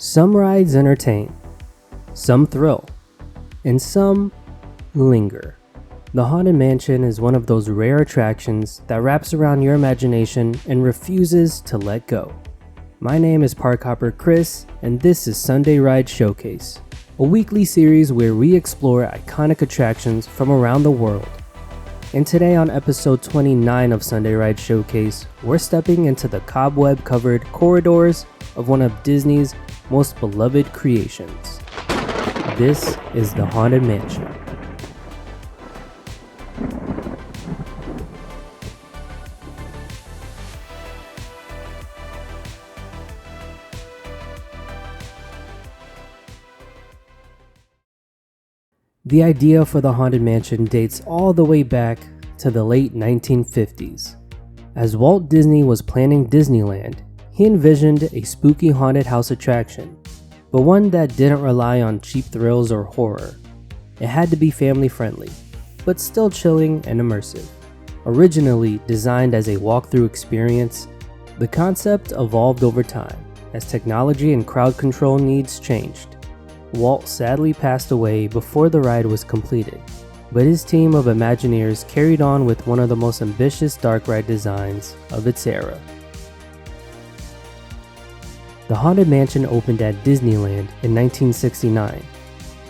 Some rides entertain, some thrill, and some linger. The Haunted Mansion is one of those rare attractions that wraps around your imagination and refuses to let go. My name is Park Hopper Chris, and this is Sunday Ride Showcase, a weekly series where we explore iconic attractions from around the world. And today on episode 29 of Sunday Ride Showcase, we're stepping into the cobweb-covered corridors of one of Disney's most beloved creations. This is the Haunted Mansion. The idea for the Haunted Mansion dates all the way back to the late 1950s. As Walt Disney was planning Disneyland, he envisioned a spooky haunted house attraction, but one that didn't rely on cheap thrills or horror. It had to be family friendly, but still chilling and immersive. Originally designed as a walkthrough experience, the concept evolved over time as technology and crowd control needs changed. Walt sadly passed away before the ride was completed, but his team of Imagineers carried on with one of the most ambitious dark ride designs of its era. The Haunted Mansion opened at Disneyland in 1969.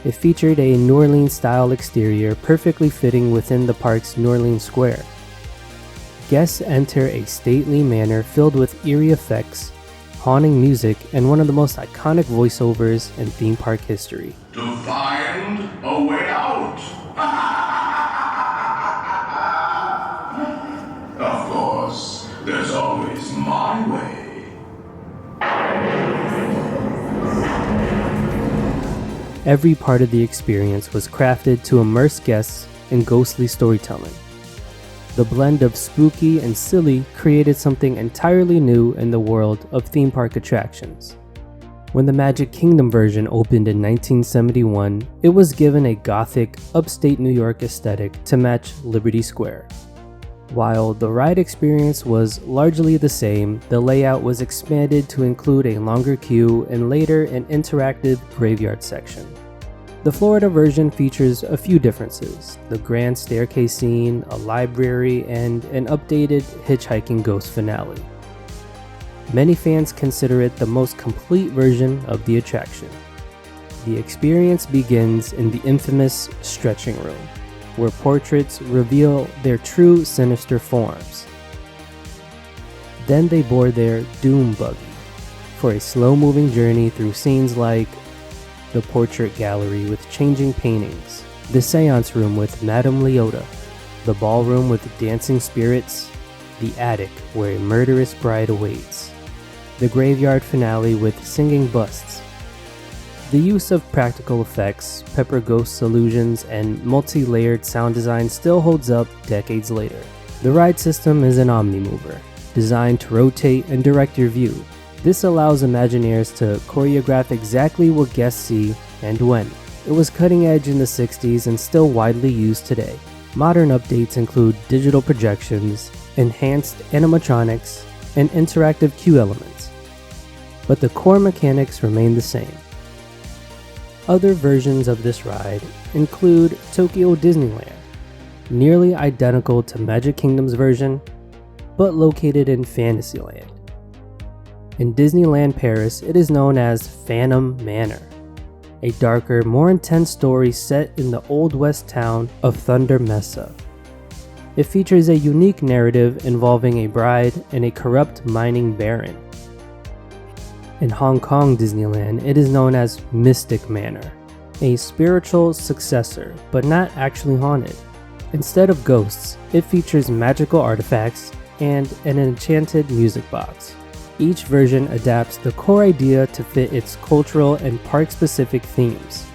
It featured a New Orleans-style exterior perfectly fitting within the park's New Orleans Square. Guests enter a stately manor filled with eerie effects, haunting music, and one of the most iconic voiceovers in theme park history. To find a way out. Of course, there's always my way. Every part of the experience was crafted to immerse guests in ghostly storytelling. The blend of spooky and silly created something entirely new in the world of theme park attractions. When the Magic Kingdom version opened in 1971, it was given a gothic, upstate New York aesthetic to match Liberty Square. While the ride experience was largely the same, the layout was expanded to include a longer queue and later an interactive graveyard section. The Florida version features a few differences: the grand staircase scene, a library, and an updated hitchhiking ghost finale. Many fans consider it the most complete version of the attraction. The experience begins in the infamous stretching room, where portraits reveal their true sinister forms. Then they board their doom buggy for a slow-moving journey through scenes like the portrait gallery with changing paintings, the seance room with Madame Leota, the ballroom with dancing spirits, the attic where a murderous bride awaits, the graveyard finale with singing busts. The use of practical effects, pepper ghost illusions, and multi-layered sound design still holds up decades later. The ride system is an Omnimover, designed to rotate and direct your view. This allows Imagineers to choreograph exactly what guests see and when. It was cutting edge in the 60s and still widely used today. Modern updates include digital projections, enhanced animatronics, and interactive queue elements. But the core mechanics remain the same. Other versions of this ride include Tokyo Disneyland, nearly identical to Magic Kingdom's version, but located in Fantasyland. In Disneyland Paris, it is known as Phantom Manor, a darker, more intense story set in the Old West town of Thunder Mesa. It features a unique narrative involving a bride and a corrupt mining baron. In Hong Kong Disneyland, it is known as Mystic Manor, a spiritual successor, but not actually haunted. Instead of ghosts, it features magical artifacts and an enchanted music box. Each version adapts the core idea to fit its cultural and park-specific themes,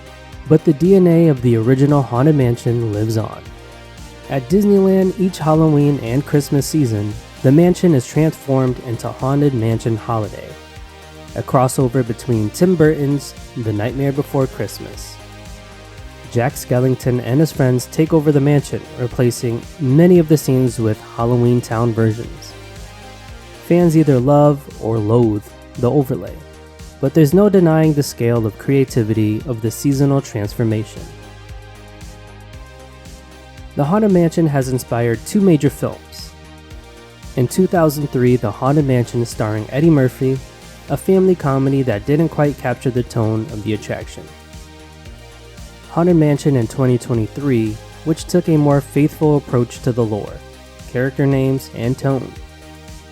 but the DNA of the original Haunted Mansion lives on. At Disneyland, each Halloween and Christmas season, the mansion is transformed into Haunted Mansion Holiday, a crossover between Tim Burton's The Nightmare Before Christmas. Jack Skellington and his friends take over the mansion, replacing many of the scenes with Halloween Town versions. Fans either love or loathe the overlay, but there's no denying the scale of creativity of the seasonal transformation. The Haunted Mansion has inspired two major films. In 2003, The Haunted Mansion starring Eddie Murphy, a family comedy that didn't quite capture the tone of the attraction. Haunted Mansion in 2023, which took a more faithful approach to the lore, character names, and tone.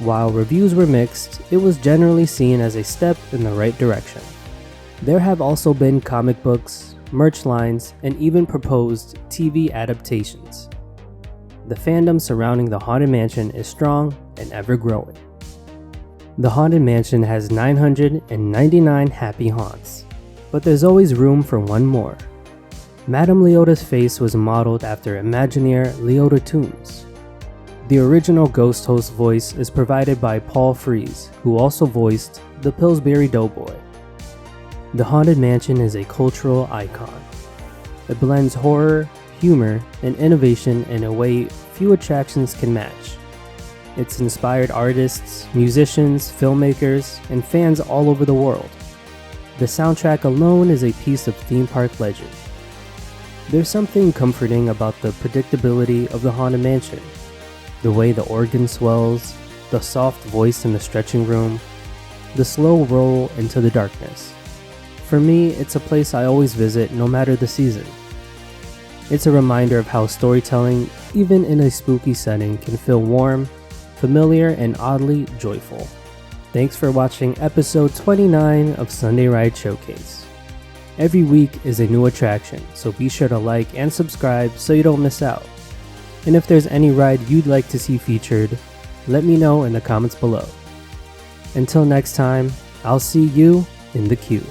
While reviews were mixed, it was generally seen as a step in the right direction. There have also been comic books, merch lines, and even proposed TV adaptations. The fandom surrounding the Haunted Mansion is strong and ever growing. The Haunted Mansion has 999 happy haunts, but there's always room for one more. Madame Leota's face was modeled after Imagineer Leota Toombs. The original ghost host voice is provided by Paul Frees, who also voiced the Pillsbury Doughboy. The Haunted Mansion is a cultural icon. It blends horror, humor, and innovation in a way few attractions can match. It's inspired artists, musicians, filmmakers, and fans all over the world. The soundtrack alone is a piece of theme park legend. There's something comforting about the predictability of the Haunted Mansion. The way the organ swells, the soft voice in the stretching room, the slow roll into the darkness. For me, it's a place I always visit no matter the season. It's a reminder of how storytelling, even in a spooky setting, can feel warm, familiar, and oddly joyful. Thanks for watching episode 29 of Sunday Ride Showcase. Every week is a new attraction, so be sure to like and subscribe so you don't miss out. And if there's any ride you'd like to see featured, let me know in the comments below. Until next time, I'll see you in the queue.